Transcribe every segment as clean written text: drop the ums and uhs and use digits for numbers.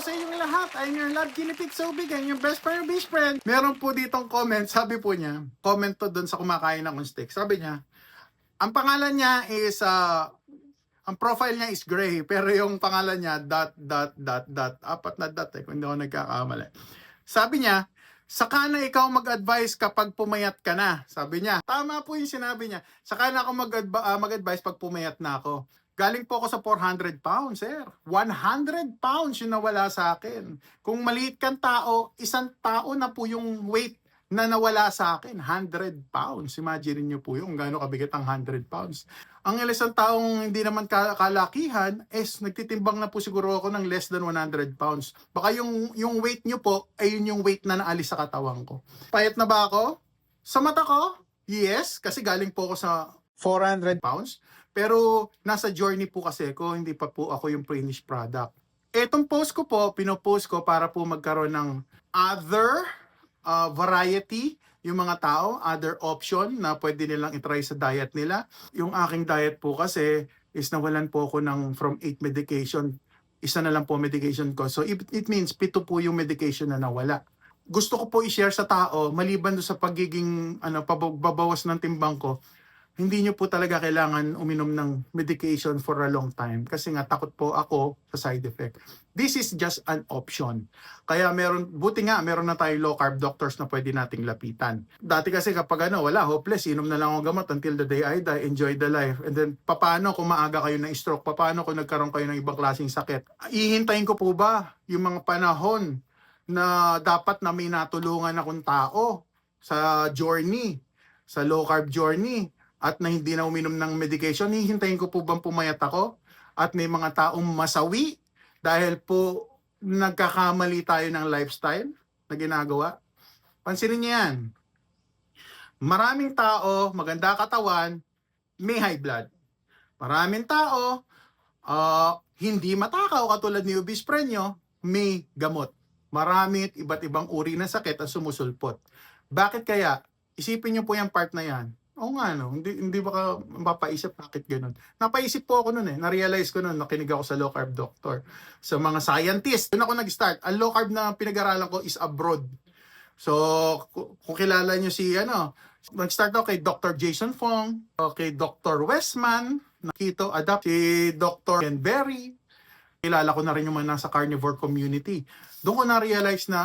po sa inyong lahat. I'm your love guinea pig so big. I'm your best friend, best friend. Meron po ditong comment. Sabi po niya, comment to doon sa kumakain ng steak. Sabi niya, ang pangalan niya is, ang profile niya is gray. Pero yung pangalan niya, dot, dot, dot, dot. Apat na dot kung hindi ako nagkakamali. Sabi niya, saka na ikaw mag-advise kapag pumayat ka na. Sabi niya, tama po yung sinabi niya. Saka na ako mag-advise pag pumayat na ako. Galing po ako sa 400 pounds, sir. 100 pounds yung nawala sa akin. Kung maliit kang tao, isang tao na po yung weight na nawala sa akin. 100 pounds. Imagine niyo po yung gaano kabigat ang 100 pounds. Ang isang taong hindi naman kalakihan, nagtitimbang na po siguro ako ng less than 100 pounds. Baka yung weight niyo po, ay yun yung weight na naalis sa katawan ko. Payat na ba ako? Sa mata ko? Yes, kasi galing po ako sa 400 pounds. Pero nasa journey po kasi ako, hindi pa po ako yung finished product. Etong post ko po, pinopost ko para po magkaroon ng other variety yung mga tao, other option na pwede nilang itry sa diet nila. Yung aking diet po kasi is nawalan po ako from 8 medication. Isa na lang po medication ko. So it means 7 po yung medication na nawala. Gusto ko po i-share sa tao, maliban do sa pagiging pababawas ng timbang ko, hindi nyo po talaga kailangan uminom ng medication for a long time kasi nga takot po ako sa side effect. This is just an option. Kaya buti nga meron na tayo low carb doctors na pwede nating lapitan. Dati kasi kapag wala, hopeless, inom na lang ako gamot until the day I die, enjoy the life. And then, paano kung maaga kayo ng stroke? Paano kung nagkaroon kayo ng ibang klaseng sakit? Ihintayin ko po ba yung mga panahon na dapat na may natulungan akong tao sa journey, sa low carb journey, at na hindi na uminom ng medication, hihintayin ko po bang pumayat ako? At may mga taong masawi dahil po nagkakamali tayo ng lifestyle na ginagawa? Pansinin niyo yan. Maraming tao, maganda katawan, may high blood. Maraming tao, hindi matakaw katulad ni obese friend nyo, may gamot. Marami iba't ibang uri ng sakit ang sumusulpot. Bakit kaya? Isipin nyo po yung part na yan. Oo nga, no? Hindi ba mapapaisip bakit ganun? Napaisip po ako nun Na-realize ko nun, nakinig ako sa low carb doctor. Sa mga scientists, doon ako nag-start. Ang low carb na pinag-aralan ko is abroad. So, kung kilala nyo nag-start ako kay Dr. Jason Fong, kay Dr. Westman, Keto Adapt, si Dr. Ken Berry. Kilala ko na rin yung mga nasa carnivore community. Doon ko na-realize na,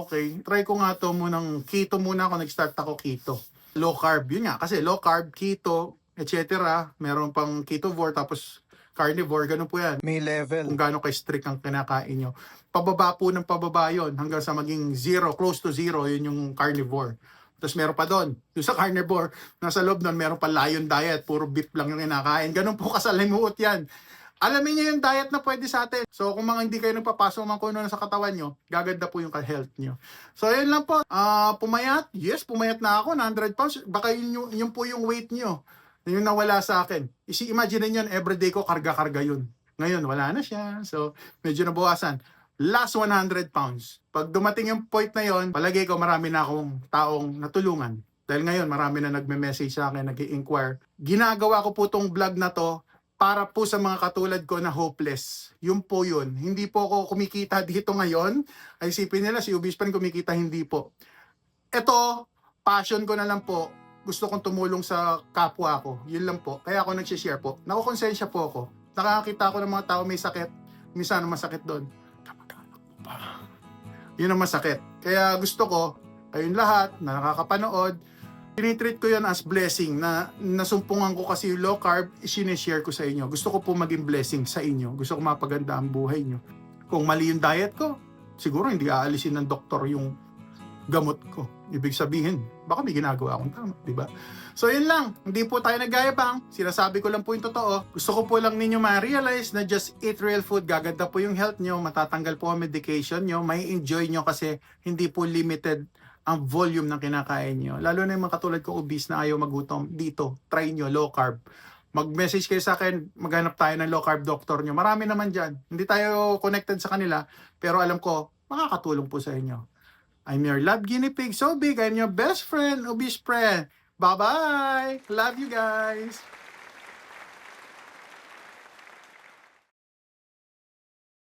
okay, try ko nga to munang keto muna ako, nag-start ako keto. Low carb, yun nga, kasi low carb, keto, etc. Meron pang ketovore, tapos carnivore, ganun po yan. May level. Kung gaano ka-strict ang kinakain nyo. Pababa po ng pababa yun, hanggang sa maging zero, close to zero, yun yung carnivore. Tapos meron pa doon, yung sa carnivore, nasa loob doon, meron pa lion diet, puro beef lang yung kinakain. Ganun po kasalimuot yan. Alamin niyo yung diet na pwede sa atin. So kung mga hindi kayo nagpapasok ng kuno sa katawan nyo, gaganda po yung health nyo. So yun lang po. Pumayat? Yes, pumayat na ako, 100 pounds. Baka yun po yung weight nyo. Yung nawala sa akin. Imagine niyo, everyday ko karga-karga yun. Ngayon, wala na siya. So medyo nabawasan. Last 100 pounds. Pag dumating yung point na yon, palagay ko marami na akong taong natulungan. Dahil ngayon, marami na nagme-message sa akin, nag-i-inquire. Ginagawa ko po tong vlog na to para po sa mga katulad ko na hopeless. Yun po yun. Hindi po ako kumikita dito ngayon. Ay isipin nila, si obese friend kumikita, hindi po. Ito, passion ko na lang po. Gusto kong tumulong sa kapwa ko. Yun lang po. Kaya ako nag-share po. Nakukonsensya po ako. Nakakita ko ng mga tao may sakit. Minsan masakit doon. Kamag-anak mo pa. Yun ang masakit. Kaya gusto ko, kayong lahat na nakakapanood, tinitreat ko yan as blessing na nasumpungan ko kasi yung low carb, sinishare ko sa inyo. Gusto ko po maging blessing sa inyo. Gusto ko mapaganda ang buhay nyo. Kung mali yung diet ko, siguro hindi aalisin ng doktor yung gamot ko. Ibig sabihin, baka may ginagawa akong tama, di ba? So yun lang, hindi po tayo nagayabang. Sinasabi ko lang po yung totoo. Gusto ko po lang ninyo ma-realize na just eat real food. Gaganda po yung health nyo, matatanggal po ang medication nyo, may enjoy nyo kasi hindi po limited ang volume ng kinakain nyo. Lalo na yung mga katulad ko obese na ayaw magutom, dito, try nyo, low carb. Mag-message kayo sa akin, maghanap tayo ng low carb doctor nyo. Marami naman dyan. Hindi tayo connected sa kanila, pero alam ko, makakatulong po sa inyo. I'm your love guinea pig so big. I'm your best friend, obese friend. Bye-bye! Love you guys!